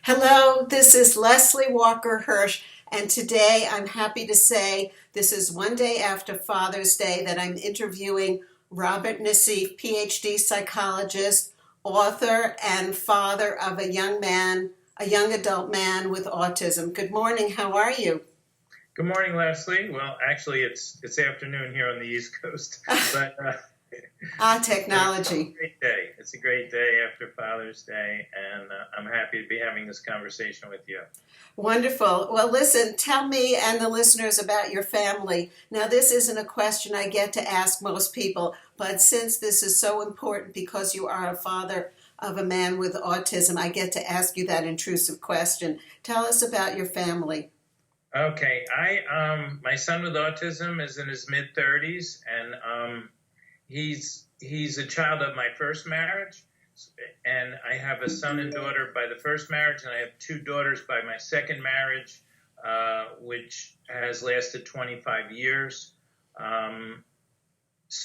Hello, this is Leslie Walker-Hirsch, and today I'm happy to say this is one day after Father's Day that I'm interviewing Robert Naseef, PhD psychologist, author, and father of a young man, a young adult man with autism. Good morning, how are you? Good morning, Leslie. Well, actually, it's afternoon here on the East Coast, but it's a Technology. great day. It's a great day after Father's Day, and I'm happy to be having this conversation with you. Wonderful. Well, listen, tell me and the listeners about your family. Now, this isn't a question I get to ask most people, but since this is so important because you are a father of a man with autism, I get to ask you that intrusive question. Tell us about your family. Okay, my son with autism is in his mid-30s, and he's a child of my first marriage, and I have a son and daughter by the first marriage, and I have two daughters by my second marriage, which has lasted 25 years. Um,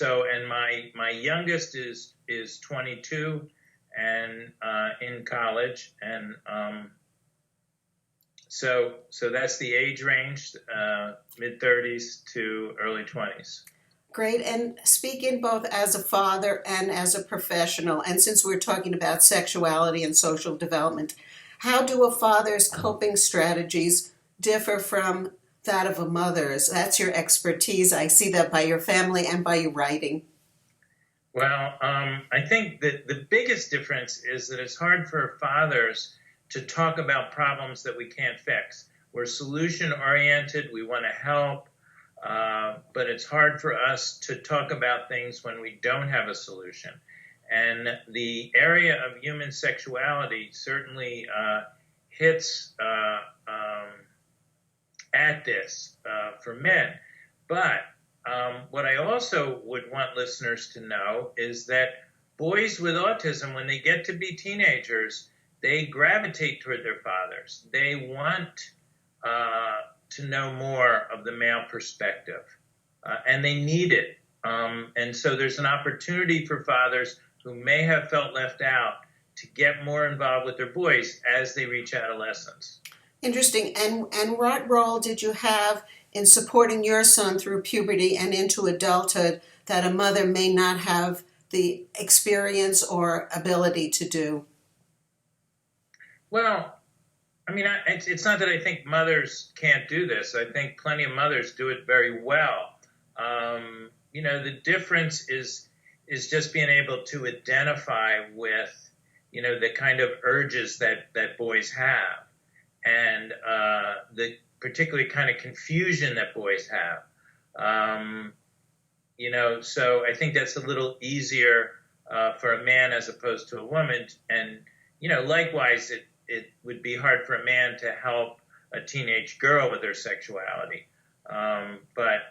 and my youngest is 22 and in college, and so that's the age range, mid 30s to early 20s. Great. And speaking both as a father and as a professional, and since we're talking about sexuality and social development, how do a father's coping strategies differ from that of a mother's? That's your expertise. I see that by your family and by your writing. Well, I think that the biggest difference is that it's hard for fathers to talk about problems that we can't fix. We're solution oriented, we want to help, but it's hard for us to talk about things when we don't have a solution. And the area of human sexuality certainly hits at this for men. But what I also would want listeners to know is that boys with autism, when they get to be teenagers, they gravitate toward their fathers. They want to know more of the male perspective, and they need it. And so there's an opportunity for fathers who may have felt left out to get more involved with their boys as they reach adolescence. Interesting. And what role did you have in supporting your son through puberty and into adulthood that a mother may not have the experience or ability to do? Well, I mean, it's not that I think mothers can't do this. I think plenty of mothers do it very well. The difference is just being able to identify with, the kind of urges that boys have, and the particularly kind of confusion that boys have. So I think that's a little easier for a man as opposed to a woman. And, likewise, it would be hard for a man to help a teenage girl with her sexuality. But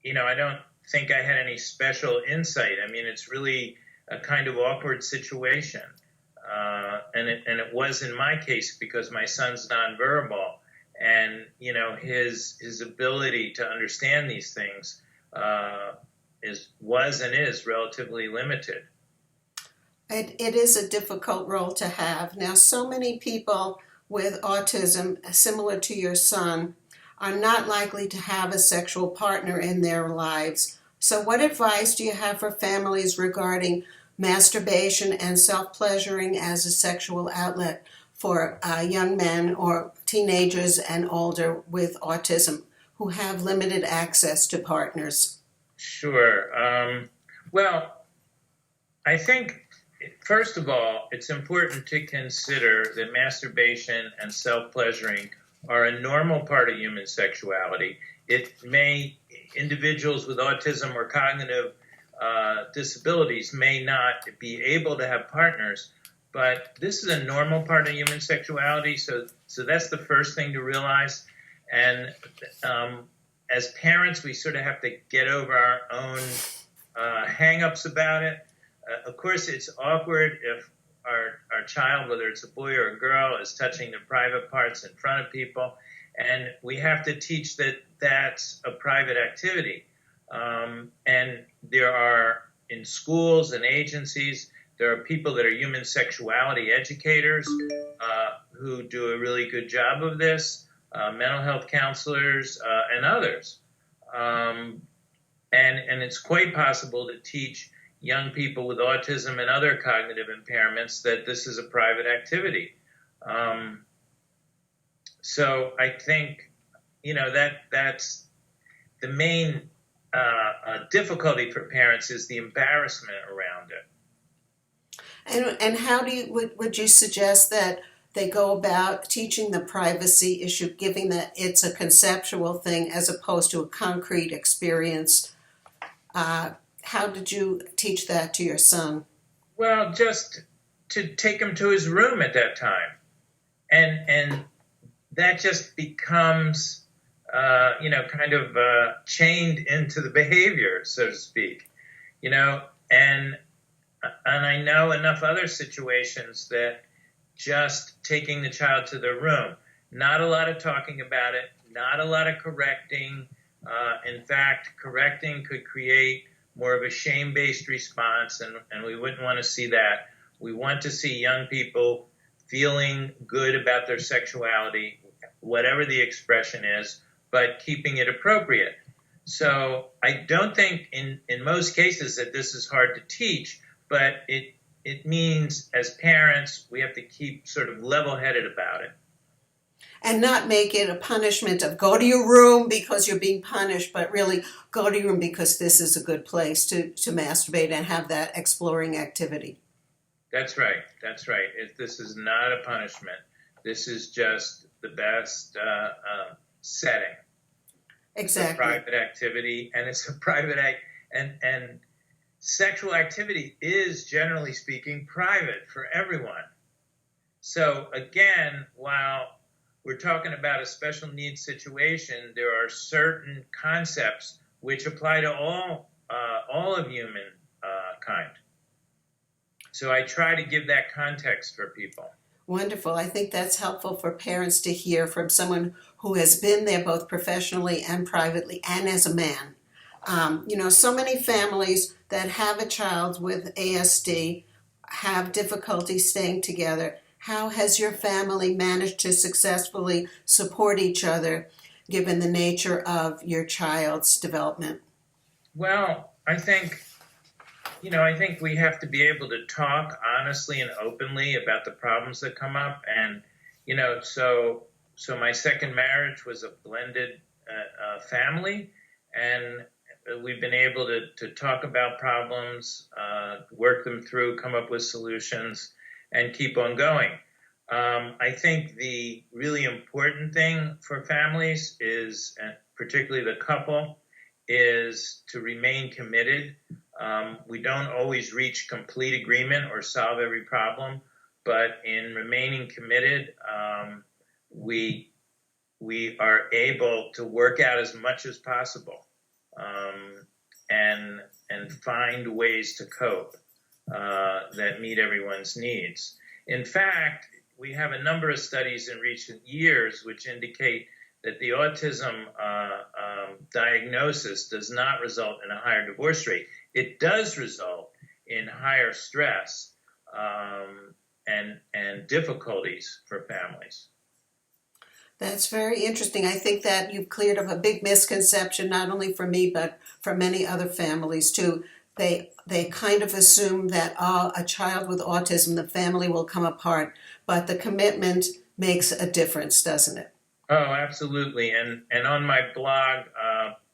I don't think I had any special insight. I mean, it's really a kind of awkward situation. And it was in my case because my son's nonverbal, and his ability to understand these things was and is relatively limited. It is a difficult role to have. Now, so many people with autism, similar to your son, are not likely to have a sexual partner in their lives. So, what advice do you have for families regarding masturbation and self-pleasuring as a sexual outlet for young men or teenagers and older with autism who have limited access to partners? Sure. Well, I think, first of all, it's important to consider that masturbation and self-pleasuring are a normal part of human sexuality. Individuals with autism or cognitive disabilities may not be able to have partners, but this is a normal part of human sexuality. So that's the first thing to realize. And as parents, we sort of have to get over our own hang-ups about it. Of course, it's awkward if our child, whether it's a boy or a girl, is touching their private parts in front of people. And we have to teach that that's a private activity. And there are, in schools and agencies, There are people that are human sexuality educators who do a really good job of this, mental health counselors, and others. And it's quite possible to teach young people with autism and other cognitive impairments that this is a private activity. So I think, that's the main difficulty for parents is the embarrassment around it. And how would you suggest that they go about teaching the privacy issue, given that it's a conceptual thing as opposed to a concrete experience? How did you teach that to your son? Well, just to take him to his room at that time, and that just becomes kind of chained into the behavior, so to speak, and I know enough other situations that just taking the child to their room, not a lot of talking about it, not a lot of correcting. In fact, correcting could create more of a shame-based response, and we wouldn't want to see that. We want to see young people feeling good about their sexuality, whatever the expression is, but keeping it appropriate. So I don't think in most cases that this is hard to teach, but it means as parents we have to keep sort of level-headed about it. And not make it a punishment of go to your room because you're being punished, but really go to your room because this is a good place to masturbate and have that exploring activity. That's right. This is not a punishment. This is just the best setting. Exactly. It's a private activity, and it's a private act, and sexual activity is, generally speaking, private for everyone. So again, while we're talking about a special needs situation, there are certain concepts which apply to all of human kind. So I try to give that context for people. Wonderful. I think that's helpful for parents to hear from someone who has been there both professionally and privately and as a man. So many families that have a child with ASD have difficulty staying together. How has your family managed to successfully support each other given the nature of your child's development? Well, I think we have to be able to talk honestly and openly about the problems that come up. And, so my second marriage was a blended family, and we've been able to talk about problems, work them through, come up with solutions, and keep on going. I think the really important thing for families is, and particularly the couple, is to remain committed. We don't always reach complete agreement or solve every problem, but in remaining committed, we are able to work out as much as possible, and find ways to cope that meet everyone's needs. In fact, we have a number of studies in recent years which indicate that the autism diagnosis does not result in a higher divorce rate. It does result in higher stress and difficulties for families. That's very interesting. I think that you've cleared up a big misconception, not only for me, but for many other families too. They kind of assume that a child with autism, the family will come apart, but the commitment makes a difference, doesn't it? Oh, absolutely. And on my blog,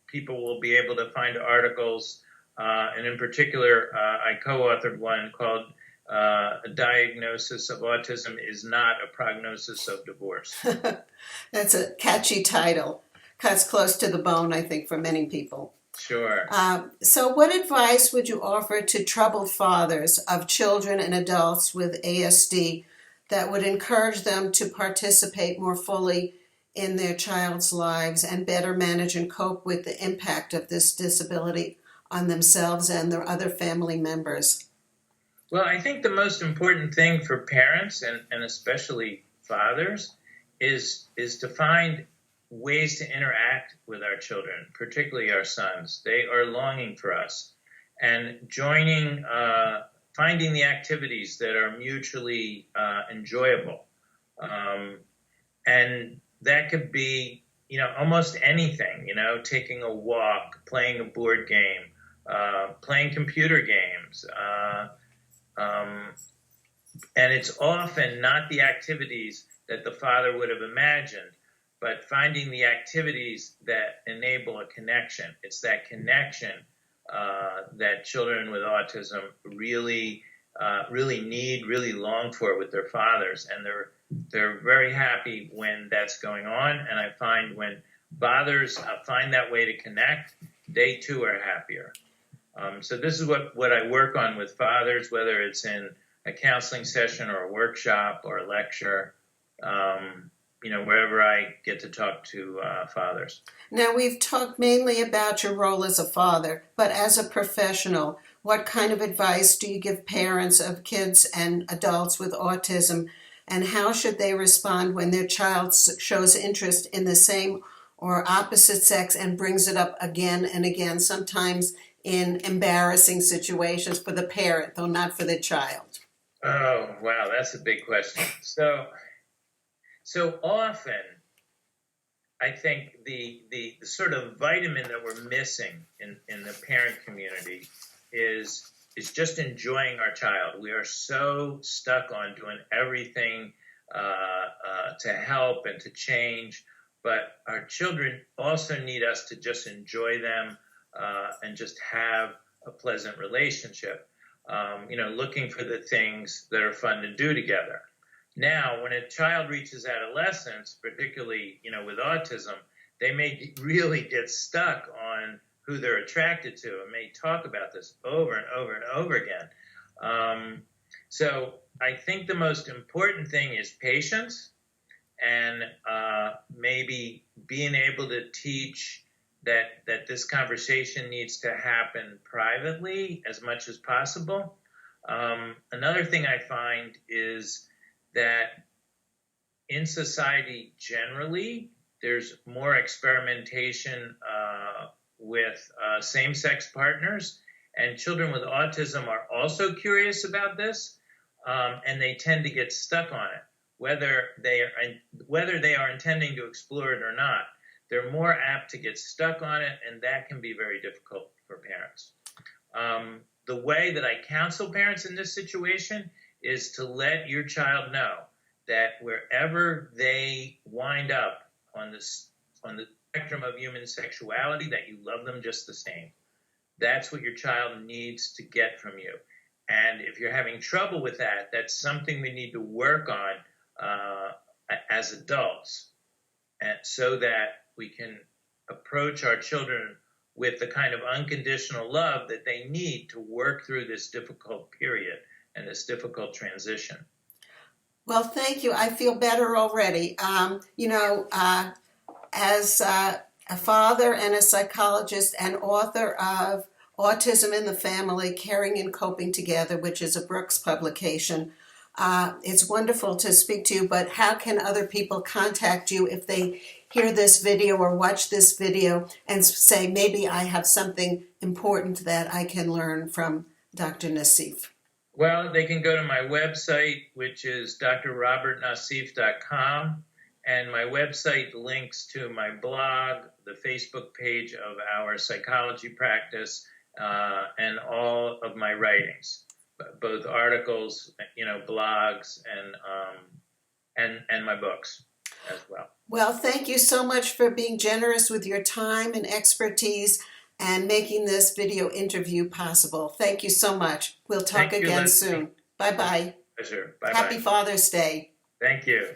people will be able to find articles, and in particular, I co-authored one called A Diagnosis of Autism is Not a Prognosis of Divorce. That's a catchy title. Cuts close to the bone, I think, for many people. Sure. So what advice would you offer to troubled fathers of children and adults with ASD that would encourage them to participate more fully in their child's lives and better manage and cope with the impact of this disability on themselves and their other family members? Well, I think the most important thing for parents and especially fathers is to find ways to interact with our children, particularly our sons. They are longing for us. And joining finding the activities that are mutually enjoyable. And that could be, almost anything, taking a walk, playing a board game, playing computer games. And it's often not the activities that the father would have imagined, but finding the activities that enable a connection. It's that connection that children with autism really need, really long for with their fathers, and they're very happy when that's going on. And I find when fathers find that way to connect, they too are happier. So this is what I work on with fathers, whether it's in a counseling session or a workshop or a lecture, wherever I get to talk to fathers. Now, we've talked mainly about your role as a father, but as a professional, what kind of advice do you give parents of kids and adults with autism, and how should they respond when their child shows interest in the same or opposite sex and brings it up again and again, sometimes in embarrassing situations for the parent, though not for the child? Oh, wow, that's a big question. So often, I think the sort of vitamin that we're missing in the parent community is just enjoying our child. We are so stuck on doing everything to help and to change, but our children also need us to just enjoy them and just have a pleasant relationship. Looking for the things that are fun to do together. Now, when a child reaches adolescence, particularly, with autism, they may really get stuck on who they're attracted to and may talk about this over and over and over again. So I think the most important thing is patience and maybe being able to teach that this conversation needs to happen privately as much as possible. Another thing I find is that in society generally, there's more experimentation with same-sex partners, and children with autism are also curious about this, and they tend to get stuck on it, whether they are intending to explore it or not. They're more apt to get stuck on it, and that can be very difficult for parents. The way that I counsel parents in this situation is to let your child know that wherever they wind up on the spectrum of human sexuality, that you love them just the same. That's what your child needs to get from you. And if you're having trouble with that, that's something we need to work on as adults, and so that we can approach our children with the kind of unconditional love that they need to work through this difficult period and this difficult transition. Well, thank you. I feel better already. As a father and a psychologist and author of Autism in the Family, Caring and Coping Together, which is a Brooks publication, it's wonderful to speak to you, but how can other people contact you if they hear this video or watch this video and say, maybe I have something important that I can learn from Dr. Naseef? Well, they can go to my website, which is drrobertnaseef.com, and my website links to my blog, the Facebook page of our psychology practice, and all of my writings, both articles, blogs, and my books as well. Well, thank you so much for being generous with your time and expertise and making this video interview possible. Thank you so much. We'll talk again soon. Bye-bye. Pleasure. Bye-bye. Happy Father's Day. Thank you.